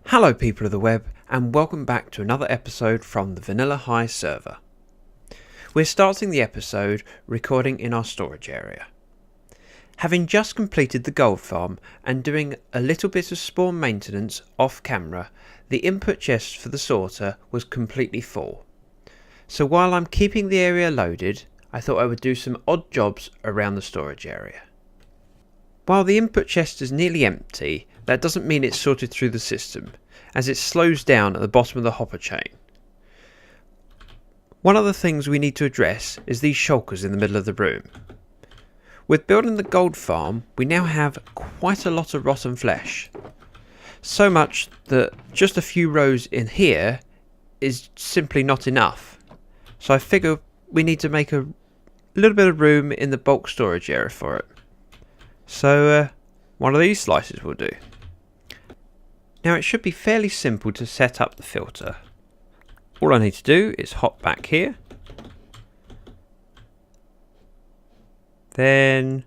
Hello people of the web, and welcome back to another episode from the Vanilla High server. We're starting the episode recording in our storage area. Having just completed the gold farm and doing a little bit of spawn maintenance off camera, the input chest for the sorter was completely full. So while I'm keeping the area loaded, I thought I would do some odd jobs around the storage area. While the input chest is nearly empty, that doesn't mean it's sorted through the system, as it slows down at the bottom of the hopper chain. One of the things we need to address is these shulkers in the middle of the room. With building the gold farm, we now have quite a lot of rotten flesh. So much that just a few rows in here is simply not enough. So I figure we need to make a little bit of room in the bulk storage area for it. So one of these slices will do. Now it should be fairly simple to set up the filter. All I need to do is hop back here. Then,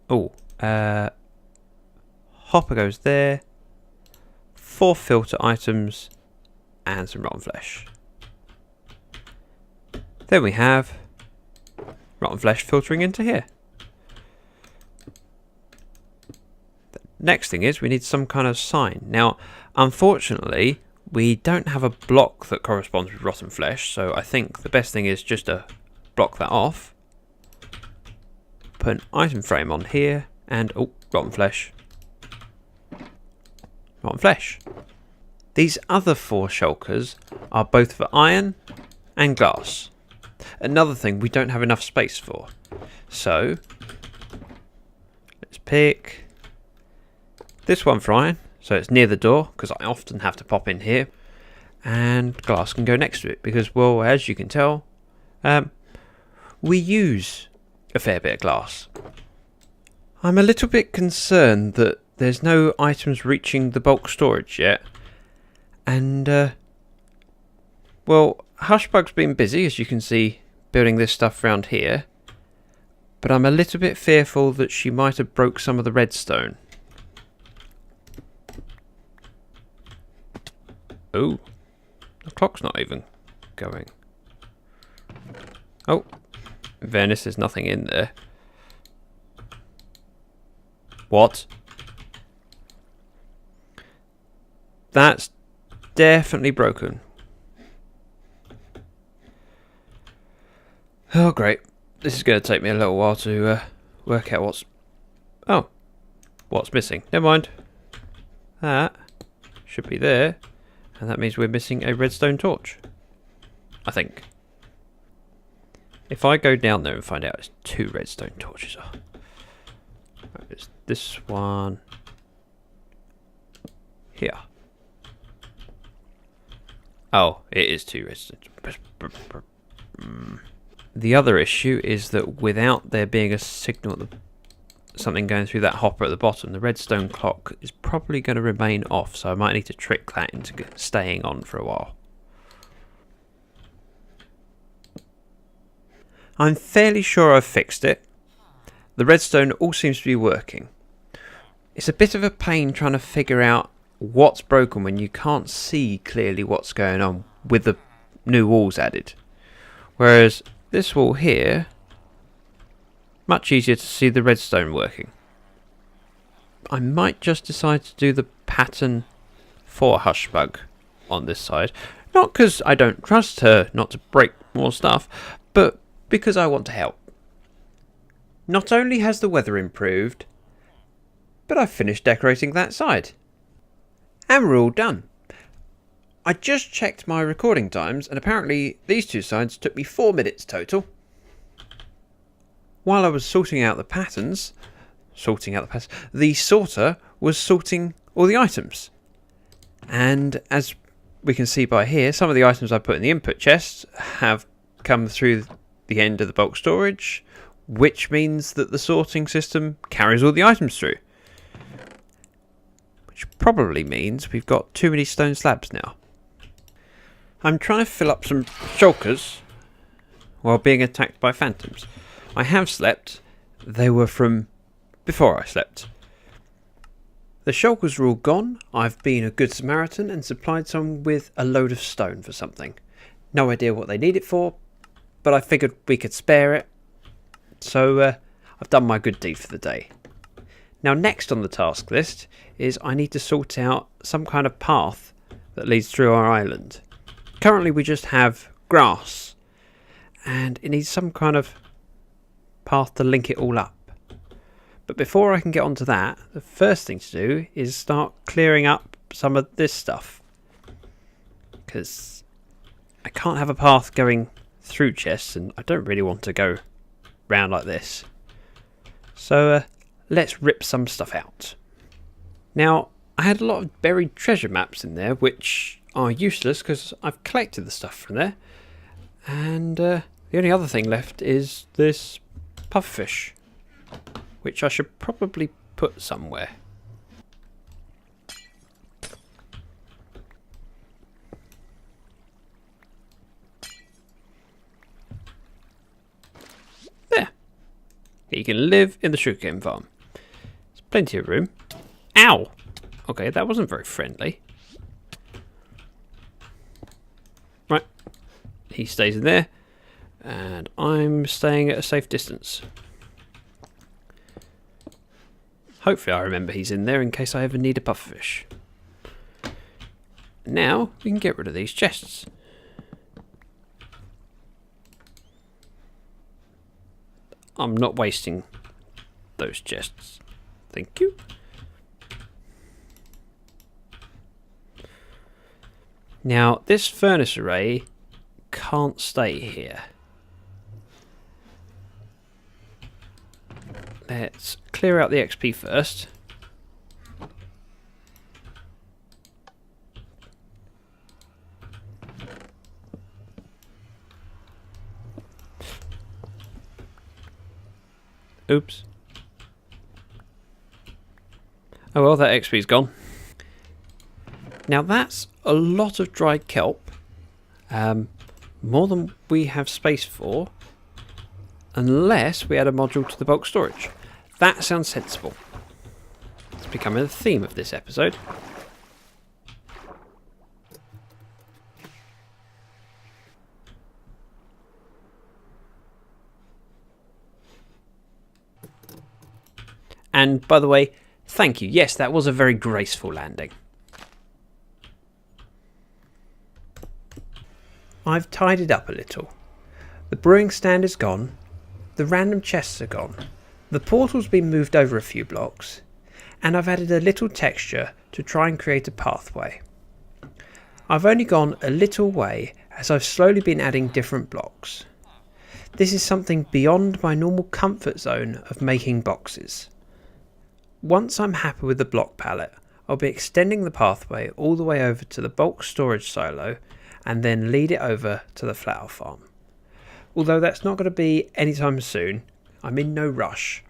hopper goes there. 4 filter items and some rotten flesh. Then we have rotten flesh filtering into here. Next thing is we need some kind of sign. Now, unfortunately, we don't have a block that corresponds with rotten flesh, so I think the best thing is just to block that off. Put an item frame on here, and rotten flesh. Rotten flesh. These other 4 shulkers are both for iron and glass. Another thing we don't have enough space for. So, let's pick this one for iron, so it's near the door, because I often have to pop in here. And glass can go next to it, because, well, as you can tell, we use a fair bit of glass. I'm a little bit concerned that there's no items reaching the bulk storage yet. And, well, Hushbug's been busy, as you can see, building this stuff around here. But I'm a little bit fearful that she might have broke some of the redstone. Oh, the clock's not even going. Oh, in fairness, there's nothing in there. What? That's definitely broken. Oh, great. This is going to take me a little while to work out what's missing. Never mind. That should be there. And that means we're missing a redstone torch. I think. If I go down there and find out it's 2 redstone torches. It's this one here. Oh, it is 2 redstone. The other issue is that without there being a signal, something going through that hopper at the bottom, the redstone clock is probably going to remain off, so I might need to trick that into staying on for a while. I'm fairly sure I've fixed it. The redstone all seems to be working. It's a bit of a pain trying to figure out what's broken when you can't see clearly what's going on with the new walls added. Whereas this wall here, much easier to see the redstone working. I might just decide to do the pattern for Hushbug on this side. Not because I don't trust her not to break more stuff, but because I want to help. Not only has the weather improved, but I've finished decorating that side. And we're all done. I just checked my recording times, and apparently these 2 sides took me 4 minutes total. While I was sorting out the patterns, the sorter was sorting all the items. And as we can see by here, some of the items I put in the input chest have come through the end of the bulk storage, which means that the sorting system carries all the items through. Which probably means we've got too many stone slabs now. I'm trying to fill up some shulkers while being attacked by phantoms. I have slept. They were from before I slept. The shulkers are all gone. I've been a good Samaritan and supplied someone with a load of stone for something. No idea what they need it for, but I figured we could spare it. So I've done my good deed for the day. Now next on the task list is I need to sort out some kind of path that leads through our island. Currently we just have grass and it needs some kind of path to link it all up. But before I can get onto that, the first thing to do is start clearing up some of this stuff. Because I can't have a path going through chests and I don't really want to go round like this. So let's rip some stuff out. Now, I had a lot of buried treasure maps in there, which are useless because I've collected the stuff from there. And the only other thing left is this pufferfish, which I should probably put somewhere. There. You can live in the sugarcane farm. There's plenty of room. Ow! Okay, that wasn't very friendly. Right. He stays in there. And I'm staying at a safe distance. Hopefully I remember he's in there in case I ever need a pufferfish. Now we can get rid of these chests. I'm not wasting those chests. Thank you. Now this furnace array can't stay here. Let's clear out the XP first. Oops. Oh well, that XP's gone. Now that's a lot of dried kelp. More than we have space for. Unless we add a module to the bulk storage. That sounds sensible. It's becoming the theme of this episode. And by the way, thank you. Yes, that was a very graceful landing. I've tidied up a little. The brewing stand is gone. The random chests are gone. The portal's been moved over a few blocks. And I've added a little texture to try and create a pathway. I've only gone a little way as I've slowly been adding different blocks. This is something beyond my normal comfort zone of making boxes. Once I'm happy with the block palette, I'll be extending the pathway all the way over to the bulk storage silo and then lead it over to the flower farm. Although that's not going to be anytime soon, I'm in no rush.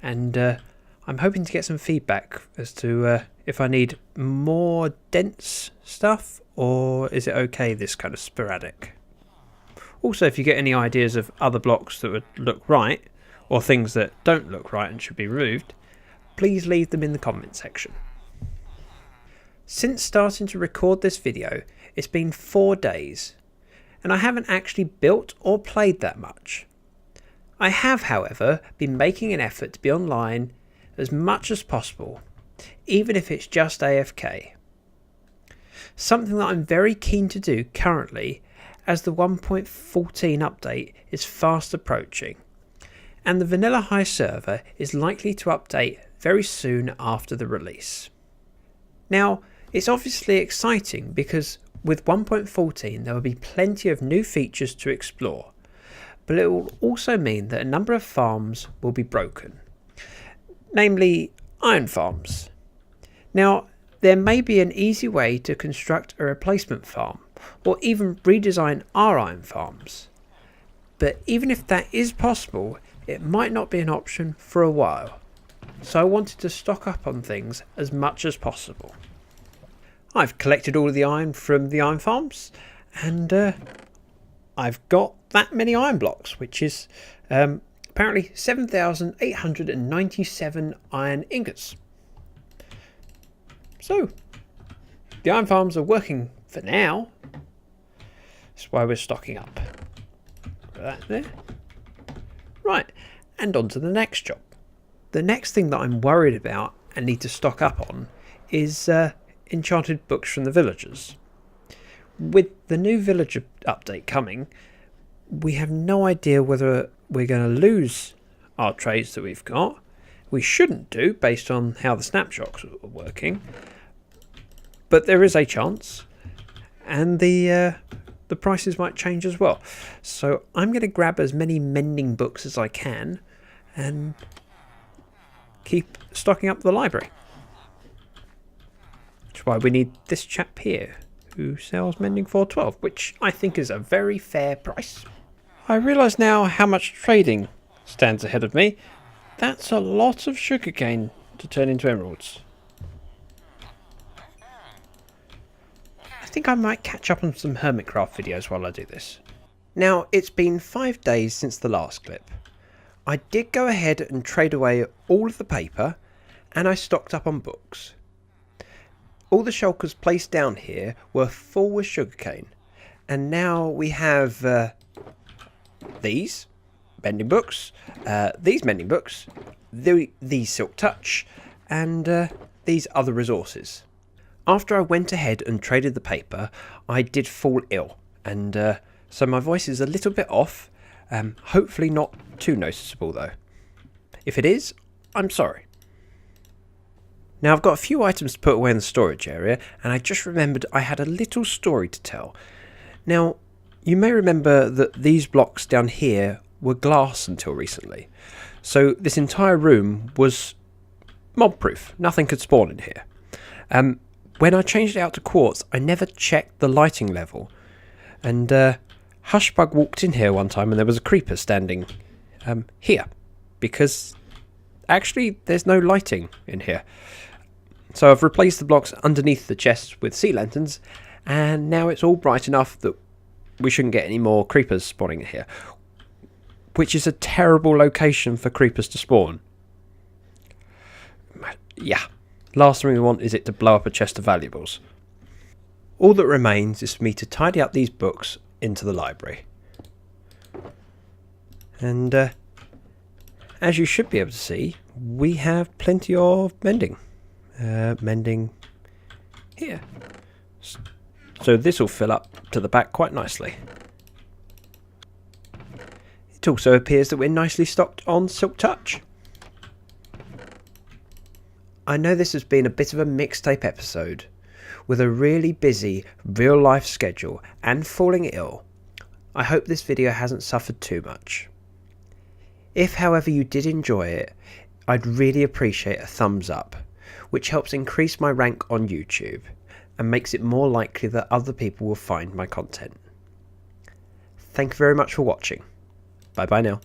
And I'm hoping to get some feedback as to if I need more dense stuff or is it okay this kind of sporadic. Also, if you get any ideas of other blocks that would look right or things that don't look right and should be removed, please leave them in the comment section. Since starting to record this video, it's been 4 days, and I haven't actually built or played that much. I have, however, been making an effort to be online as much as possible, even if it's just AFK. Something that I'm very keen to do currently, as the 1.14 update is fast approaching, and the Vanilla High server is likely to update very soon after the release. Now, it's obviously exciting because with 1.14 there will be plenty of new features to explore, but it will also mean that a number of farms will be broken, namely iron farms. Now, there may be an easy way to construct a replacement farm or even redesign our iron farms, but even if that is possible, it might not be an option for a while, so I wanted to stock up on things as much as possible. I've collected all of the iron from the iron farms, and I've got that many iron blocks, which is apparently 7,897 iron ingots. So, the iron farms are working for now. That's why we're stocking up. Put that there. Right, and on to the next job. The next thing that I'm worried about and need to stock up on is enchanted books from the villagers. With the new villager update coming, we have no idea whether we're going to lose our trades that we've got. We shouldn't do, based on how the snapshots are working. But there is a chance, and the prices might change as well. So I'm going to grab as many mending books as I can and keep stocking up the library. That's why we need this chap here, who sells mending for 12, which I think is a very fair price. I realise now how much trading stands ahead of me. That's a lot of sugarcane to turn into emeralds. I think I might catch up on some Hermitcraft videos while I do this. Now, it's been 5 days since the last clip. I did go ahead and trade away all of the paper, and I stocked up on books. All the shulkers placed down here were full with sugarcane, and now we have these mending books, these mending books, these Silk Touch, and these other resources. After I went ahead and traded the paper, I did fall ill, and so my voice is a little bit off. Hopefully not too noticeable though. If it is, I'm sorry. Now I've got a few items to put away in the storage area, and I just remembered I had a little story to tell. Now, you may remember that these blocks down here were glass until recently. So this entire room was mob-proof. Nothing could spawn in here. When I changed it out to quartz, I never checked the lighting level. And Hushbug walked in here one time and there was a creeper standing here. Because actually there's no lighting in here. So I've replaced the blocks underneath the chests with sea lanterns, and now it's all bright enough that we shouldn't get any more creepers spawning in here. Which is a terrible location for creepers to spawn. Yeah, last thing we want is it to blow up a chest of valuables. All that remains is for me to tidy up these books into the library. And as you should be able to see, we have plenty of mending. Mending here. So this will fill up to the back quite nicely. It also appears that we're nicely stocked on Silk Touch. I know this has been a bit of a mixtape episode, with a really busy real life schedule and falling ill. I hope this video hasn't suffered too much. If however you did enjoy it, I'd really appreciate a thumbs up, which helps increase my rank on YouTube and makes it more likely that other people will find my content. Thank you very much for watching. Bye bye now.